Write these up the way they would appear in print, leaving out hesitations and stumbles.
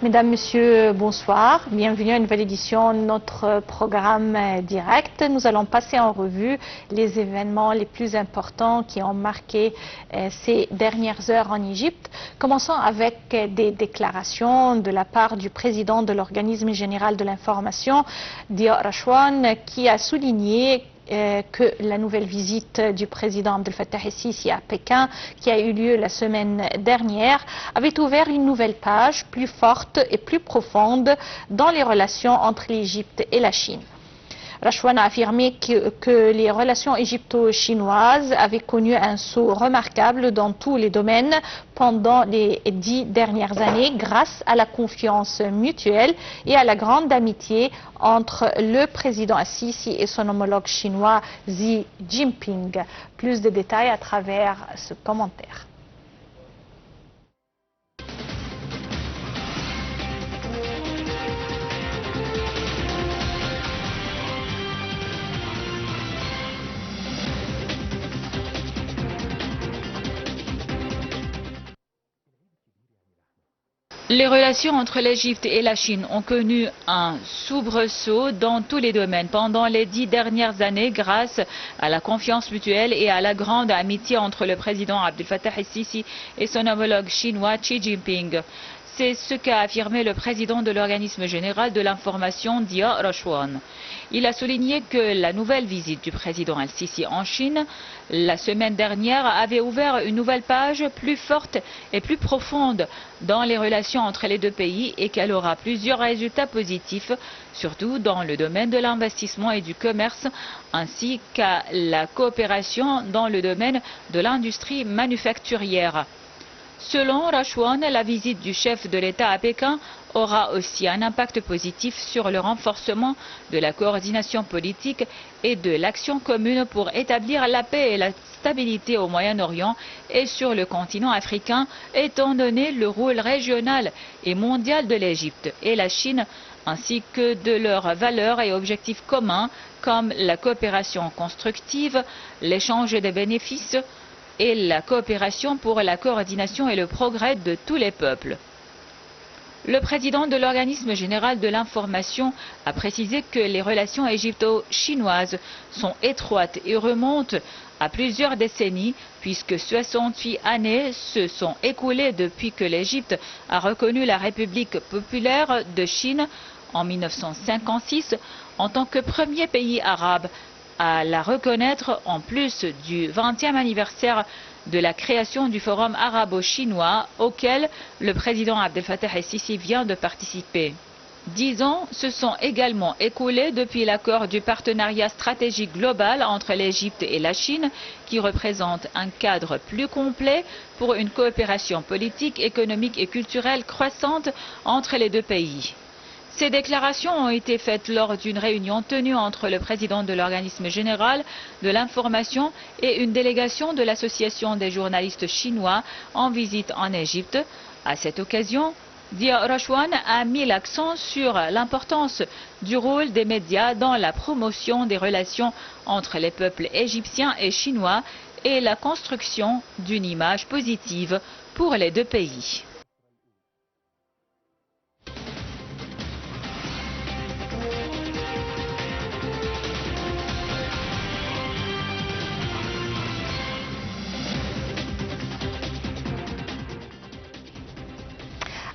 Mesdames, Messieurs, bonsoir. Bienvenue à une nouvelle édition de notre programme direct. Nous allons passer en revue les événements les plus importants qui ont marqué ces dernières heures en Égypte. Commençons avec des déclarations de la part du président de l'Organisme général de l'information, Dia Rachouane, qui a souligné que la nouvelle visite du président Abdel Fattah el-Sisi à Pékin, qui a eu lieu la semaine dernière, avait ouvert une nouvelle page plus forte et plus profonde dans les relations entre l'Égypte et la Chine. Rachouane a affirmé que les relations égypto-chinoises avaient connu un saut remarquable dans tous les domaines pendant les 10 dernières années grâce à la confiance mutuelle et à la grande amitié entre le président Al-Sisi et son homologue chinois Xi Jinping. Plus de détails à travers ce commentaire. Les relations entre l'Égypte et la Chine ont connu un soubresaut dans tous les domaines pendant les 10 dernières années grâce à la confiance mutuelle et à la grande amitié entre le président Abdel Fattah el-Sisi et son homologue chinois Xi Jinping. C'est ce qu'a affirmé le président de l'Organisme général de l'information, Dia Rachouane. Il a souligné que la nouvelle visite du président Al-Sisi en Chine la semaine dernière avait ouvert une nouvelle page plus forte et plus profonde dans les relations entre les deux pays et qu'elle aura plusieurs résultats positifs, surtout dans le domaine de l'investissement et du commerce, ainsi qu'à la coopération dans le domaine de l'industrie manufacturière. Selon Rachouane, la visite du chef de l'État à Pékin aura aussi un impact positif sur le renforcement de la coordination politique et de l'action commune pour établir la paix et la stabilité au Moyen-Orient et sur le continent africain, étant donné le rôle régional et mondial de l'Égypte et la Chine, ainsi que de leurs valeurs et objectifs communs comme la coopération constructive, l'échange des bénéfices, et la coopération pour la coordination et le progrès de tous les peuples. Le président de l'Organisme général de l'information a précisé que les relations égypto-chinoises sont étroites et remontent à plusieurs décennies, puisque 68 années se sont écoulées depuis que l'Égypte a reconnu la République populaire de Chine en 1956 en tant que premier pays arabe à la reconnaître en plus du 20e anniversaire de la création du Forum arabo-chinois auquel le président Abdel Fattah el-Sisi vient de participer. 10 ans se sont également écoulés depuis l'accord du partenariat stratégique global entre l'Égypte et la Chine qui représente un cadre plus complet pour une coopération politique, économique et culturelle croissante entre les deux pays. Ces déclarations ont été faites lors d'une réunion tenue entre le président de l'Organisme général de l'information et une délégation de l'Association des journalistes chinois en visite en Égypte. À cette occasion, Dia Rachouane a mis l'accent sur l'importance du rôle des médias dans la promotion des relations entre les peuples égyptiens et chinois et la construction d'une image positive pour les deux pays.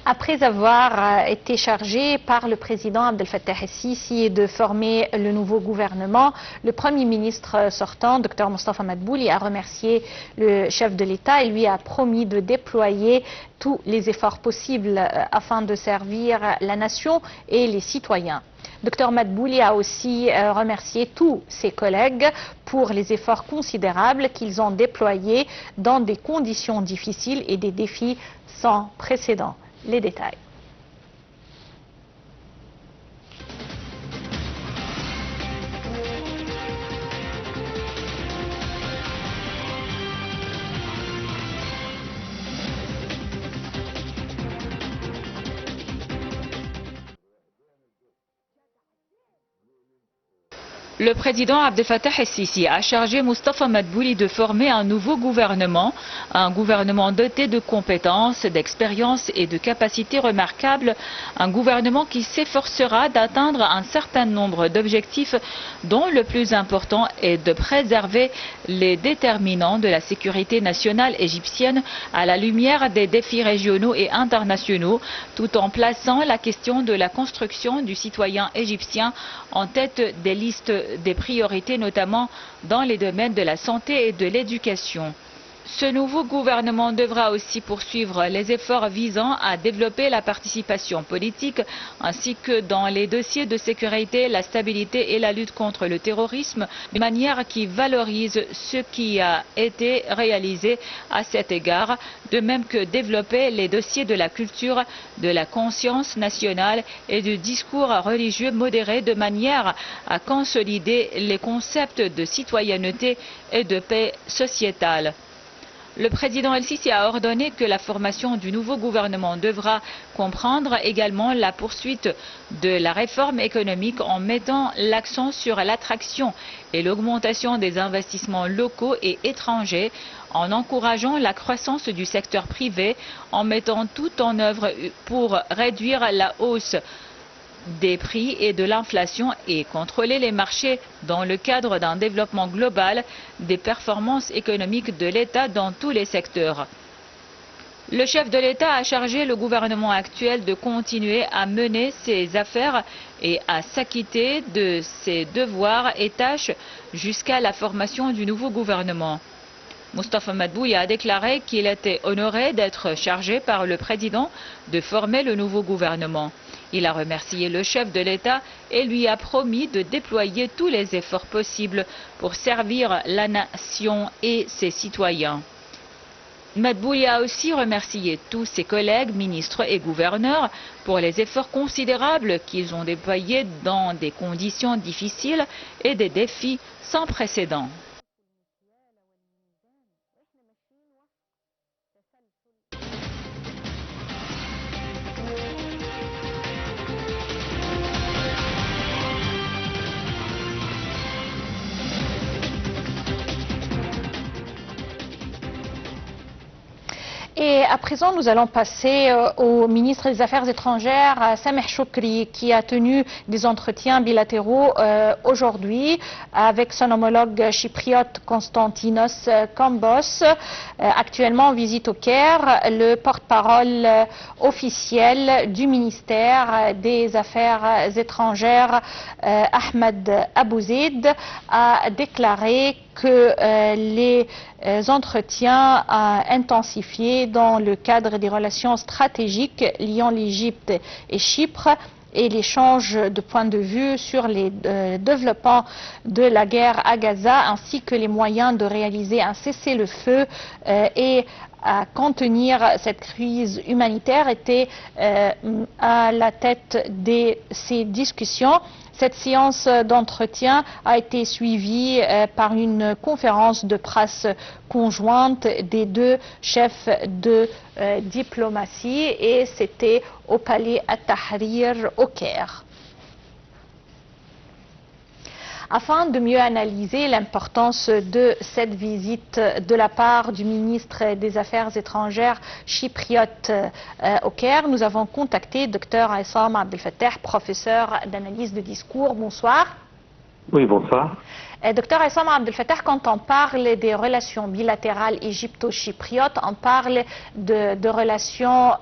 Après avoir été chargé par le président Abdel Fattah el-Sisi de former le nouveau gouvernement, le Premier ministre sortant, Dr Mostafa Madbouli, a remercié le chef de l'État et lui a promis de déployer tous les efforts possibles afin de servir la nation et les citoyens. Dr Madbouli a aussi remercié tous ses collègues pour les efforts considérables qu'ils ont déployés dans des conditions difficiles et des défis sans précédent. Les détails. Le président Abdel Fattah el-Sisi a chargé Moustapha Madbouli de former un nouveau gouvernement, un gouvernement doté de compétences, d'expérience et de capacités remarquables, un gouvernement qui s'efforcera d'atteindre un certain nombre d'objectifs dont le plus important est de préserver les déterminants de la sécurité nationale égyptienne à la lumière des défis régionaux et internationaux, tout en plaçant la question de la construction du citoyen égyptien en tête des listes des priorités, notamment dans les domaines de la santé et de l'éducation. Ce nouveau gouvernement devra aussi poursuivre les efforts visant à développer la participation politique ainsi que dans les dossiers de sécurité, la stabilité et la lutte contre le terrorisme de manière qui valorise ce qui a été réalisé à cet égard, de même que développer les dossiers de la culture, de la conscience nationale et du discours religieux modéré de manière à consolider les concepts de citoyenneté et de paix sociétale. Le président El-Sisi a ordonné que la formation du nouveau gouvernement devra comprendre également la poursuite de la réforme économique en mettant l'accent sur l'attraction et l'augmentation des investissements locaux et étrangers, en encourageant la croissance du secteur privé, en mettant tout en œuvre pour réduire la hausse des prix et de l'inflation et contrôler les marchés dans le cadre d'un développement global des performances économiques de l'État dans tous les secteurs. Le chef de l'État a chargé le gouvernement actuel de continuer à mener ses affaires et à s'acquitter de ses devoirs et tâches jusqu'à la formation du nouveau gouvernement. Moustapha Madbouli a déclaré qu'il était honoré d'être chargé par le président de former le nouveau gouvernement. Il a remercié le chef de l'État et lui a promis de déployer tous les efforts possibles pour servir la nation et ses citoyens. Madbouli a aussi remercié tous ses collègues, ministres et gouverneurs pour les efforts considérables qu'ils ont déployés dans des conditions difficiles et des défis sans précédent. Et à présent, nous allons passer au ministre des Affaires étrangères, Sameh Choukri, qui a tenu des entretiens bilatéraux aujourd'hui avec son homologue chypriote Konstantinos Kambos, actuellement en visite au Caire. Le porte-parole officiel du ministère des Affaires étrangères, Ahmed Abouzeid, a déclaré que les entretiens intensifiés dans le cadre des relations stratégiques liant l'Égypte et Chypre et l'échange de points de vue sur les développements de la guerre à Gaza ainsi que les moyens de réaliser un cessez-le-feu et à contenir cette crise humanitaire étaient à la tête de ces discussions. Cette séance d'entretien a été suivie par une conférence de presse conjointe des deux chefs de diplomatie et c'était au palais At-Tahrir au Caire. Afin de mieux analyser l'importance de cette visite de la part du ministre des Affaires étrangères chypriote au Caire, nous avons contacté Dr Aissam Abdel Fattah, professeur d'analyse de discours. Bonsoir. Oui, bonsoir. Docteur Aissam Abdel Fattah, quand on parle des relations bilatérales égypto-chypriotes, on parle de relations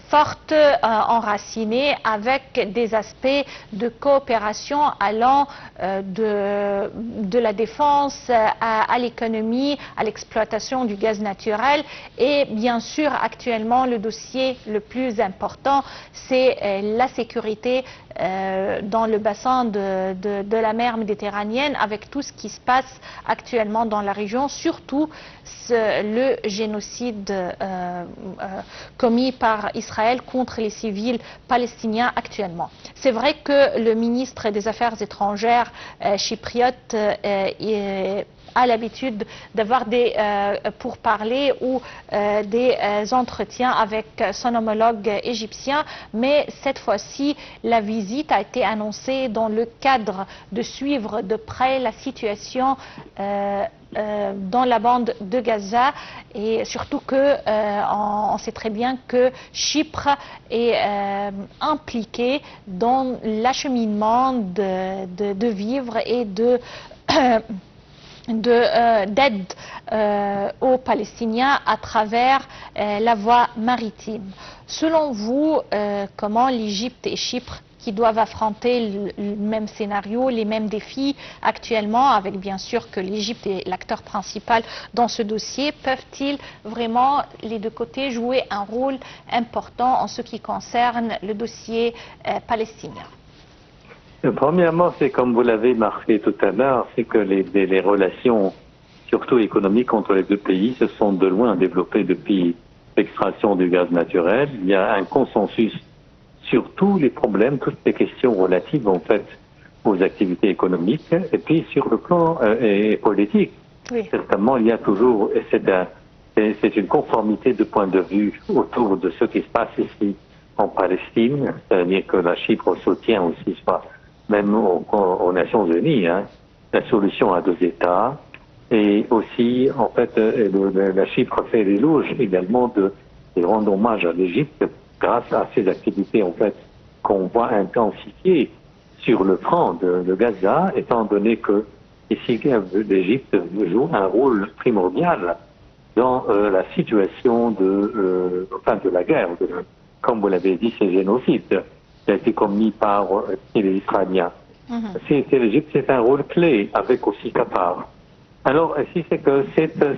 fortes, enracinées, avec des aspects de coopération allant de la défense à l'économie, à l'exploitation du gaz naturel. Et bien sûr, actuellement, le dossier le plus important, c'est la sécurité dans le bassin de la mer Méditerranéenne avec tout ce qui se passe actuellement dans la région, surtout le génocide commis par Israël contre les civils palestiniens actuellement. C'est vrai que le ministre des Affaires étrangères chypriote a l'habitude d'avoir des pourparlers ou des entretiens avec son homologue égyptien, mais cette fois-ci, la visite a été annoncée dans le cadre de suivre de près la situation dans la bande de Gaza, et surtout que on sait très bien que Chypre est impliqué dans l'acheminement de vivres et d'aide aux Palestiniens à travers la voie maritime. Selon vous, comment l'Égypte et Chypre, qui doivent affronter le même scénario, les mêmes défis actuellement, avec bien sûr que l'Égypte est l'acteur principal dans ce dossier, peuvent-ils vraiment, les deux côtés, jouer un rôle important en ce qui concerne le dossier palestinien? Premièrement, c'est comme vous l'avez marqué tout à l'heure, c'est que les relations, surtout économiques, entre les deux pays se sont de loin développées depuis l'extraction du gaz naturel. Il y a un consensus sur tous les problèmes, toutes les questions relatives en fait aux activités économiques, et puis sur le plan politique. Oui. Certainement, il y a toujours, c'est une conformité de point de vue autour de ce qui se passe ici en Palestine, c'est-à-dire que la Chypre soutient aussi, même aux Nations Unies, la solution à deux États, et aussi, en fait, la Chypre fait l'éloge également et rend hommage à l'Égypte grâce à ces activités, en fait, qu'on voit intensifier sur le front de Gaza, étant donné que ici, l'Égypte joue un rôle primordial dans la situation de la guerre, comme vous l'avez dit, ces génocides qui a été commis par les Israéliens. L'Égypte, c'est un rôle clé, avec aussi Qatar. Alors, si c'est que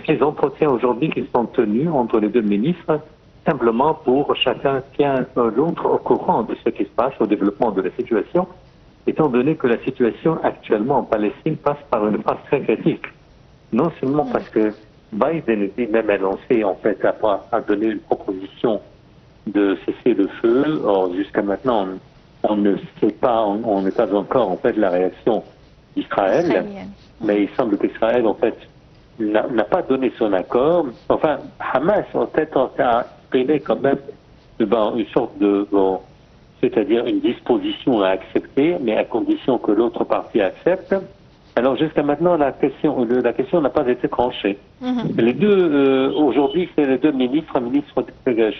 ces entretiens aujourd'hui qui sont tenus entre les deux ministres, simplement pour chacun tient l'autre au courant de ce qui se passe, au développement de la situation, étant donné que la situation actuellement en Palestine passe par une phase très critique. Non seulement parce que Biden était même annoncé, en fait, à donner une proposition de cesser le feu. Or, jusqu'à maintenant, on ne sait pas, on n'est pas encore, en fait, la réaction d'Israël. Mais il semble qu'Israël, en fait, n'a pas donné son accord. Enfin, Hamas, en fait, a exprimé quand même une sorte c'est-à-dire une disposition à accepter, mais à condition que l'autre partie accepte. Alors jusqu'à maintenant, la question n'a pas été tranchée. Les deux, aujourd'hui, c'est les deux ministres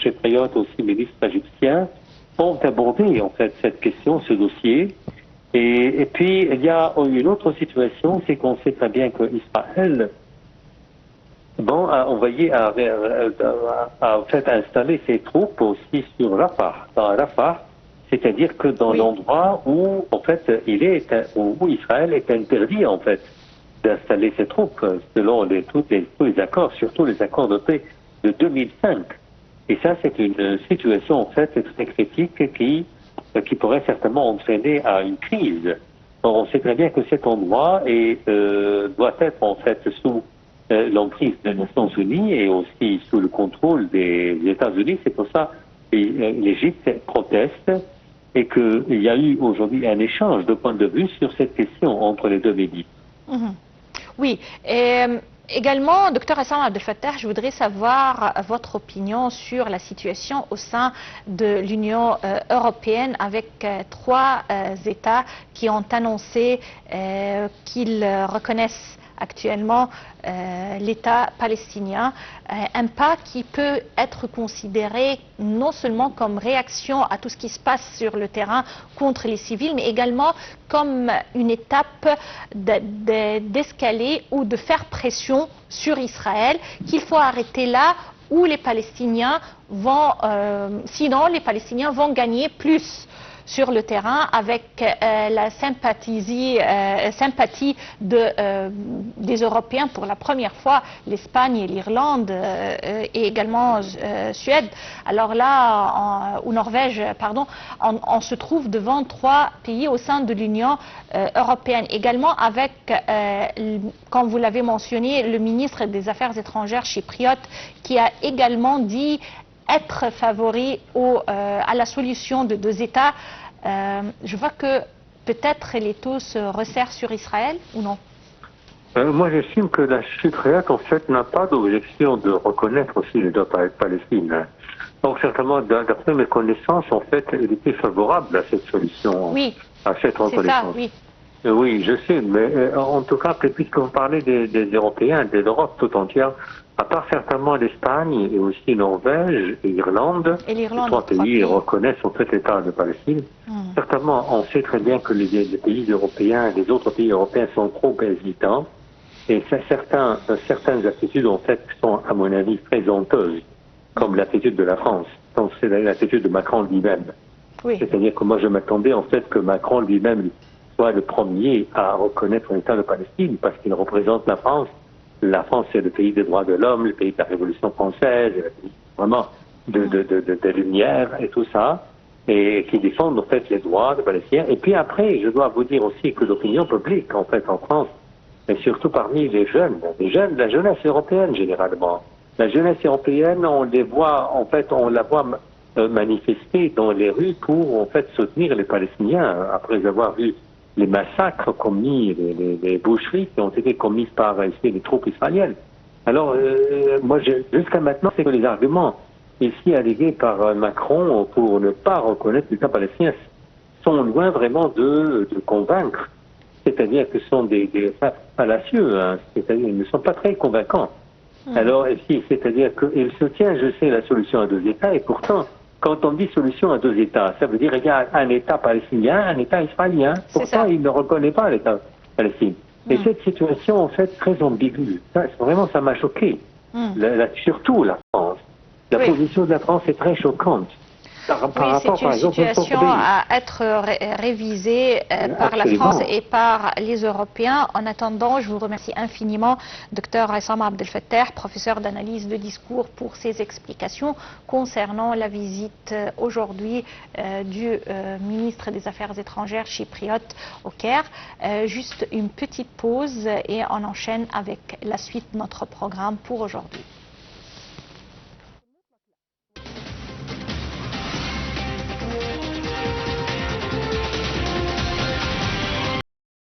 chypriote, aussi ministre égyptien, ont abordé en fait cette question, ce dossier. Et puis il y a une autre situation, c'est qu'on sait très bien que Israël a envoyé à en fait installer ses troupes aussi sur Rafah, dans Rafah. C'est-à-dire que dans l'endroit où, en fait, où Israël est interdit, en fait, d'installer ses troupes, selon tous les accords, surtout les accords de paix de 2005. Et ça, c'est une situation, en fait, très critique qui pourrait certainement entraîner à une crise. Or, on sait très bien que cet endroit doit être, en fait, sous l'emprise des Nations Unies et aussi sous le contrôle des États-Unis. C'est pour ça que l'Égypte proteste et qu'il y a eu aujourd'hui un échange de points de vue sur cette question entre les deux ministres. Oui. Également, Dr Hassam Abdel Fattah, je voudrais savoir votre opinion sur la situation au sein de l'Union européenne avec trois États qui ont annoncé qu'ils reconnaissent actuellement l'État palestinien, un pas qui peut être considéré non seulement comme réaction à tout ce qui se passe sur le terrain contre les civils, mais également comme une étape d'escaler ou de faire pression sur Israël, qu'il faut arrêter là où les Palestiniens vont, sinon les Palestiniens vont gagner plus sur le terrain avec la sympathie des Européens pour la première fois, l'Espagne et l'Irlande et également Suède. Alors là, ou Norvège, pardon, on se trouve devant 3 pays au sein de l'Union européenne. Également avec, comme vous l'avez mentionné, le ministre des Affaires étrangères chypriote qui a également dit être favori à la solution de 2 États. Je vois que peut-être l'étau se resserre sur Israël ou non? Moi, j'estime que la Chypriote, en fait, n'a pas d'objection de reconnaître aussi les 2 Palestines. Donc, certainement, d'après mes connaissances, en fait, elle était favorable à cette solution, oui, à cette reconnaissance. Oui. Oui, je sais, mais en tout cas, puisque vous parlez des Européens, de l'Europe tout entière, à part certainement l'Espagne et aussi Norvège et l'Irlande, les 3 pays reconnaissent en fait l'État de Palestine. Certainement, on sait très bien que les pays européens, les autres pays européens sont trop hésitants, et certaines attitudes en fait sont, à mon avis, très honteuses, comme l'attitude de la France. Donc c'est l'attitude de Macron lui-même. Oui. C'est-à-dire que moi je m'attendais en fait que Macron lui-même soit le premier à reconnaître l'État de Palestine, parce qu'il représente la France. La France, c'est le pays des droits de l'homme, le pays de la Révolution française, le pays vraiment de Lumière et tout ça, et qui défendent en fait les droits des Palestiniens. Et puis après, je dois vous dire aussi que l'opinion publique, en fait, en France, et surtout parmi les jeunes, la jeunesse européenne généralement. La jeunesse européenne, on les voit, en fait, on la voit manifester dans les rues pour en fait soutenir les Palestiniens après avoir vu les massacres commis, les boucheries qui ont été commises par les troupes israéliennes. Alors, moi, jusqu'à maintenant, c'est que les arguments ici allégués par Macron pour ne pas reconnaître l'État palestinien sont loin vraiment de convaincre. C'est-à-dire que ce sont des fallacieux, hein. C'est-à-dire qu'ils ne sont pas très convaincants. Alors, c'est-à-dire qu'il soutient, je sais, la solution à 2 États, et pourtant, quand on dit solution à 2 États, ça veut dire qu'il y a un État palestinien, un État israélien. Pourtant, il ne reconnaît pas l'État palestinien. Et cette situation, en fait, très ambiguë. Vraiment, ça m'a choqué. Surtout la France. La position de la France est très choquante. C'est une situation à être révisée par la France et par les Européens. En attendant, je vous remercie infiniment, Dr Aissam Abdel-Fattah, professeur d'analyse de discours, pour ces explications concernant la visite aujourd'hui du ministre des Affaires étrangères chypriote au Caire. Juste une petite pause et on enchaîne avec la suite de notre programme pour aujourd'hui.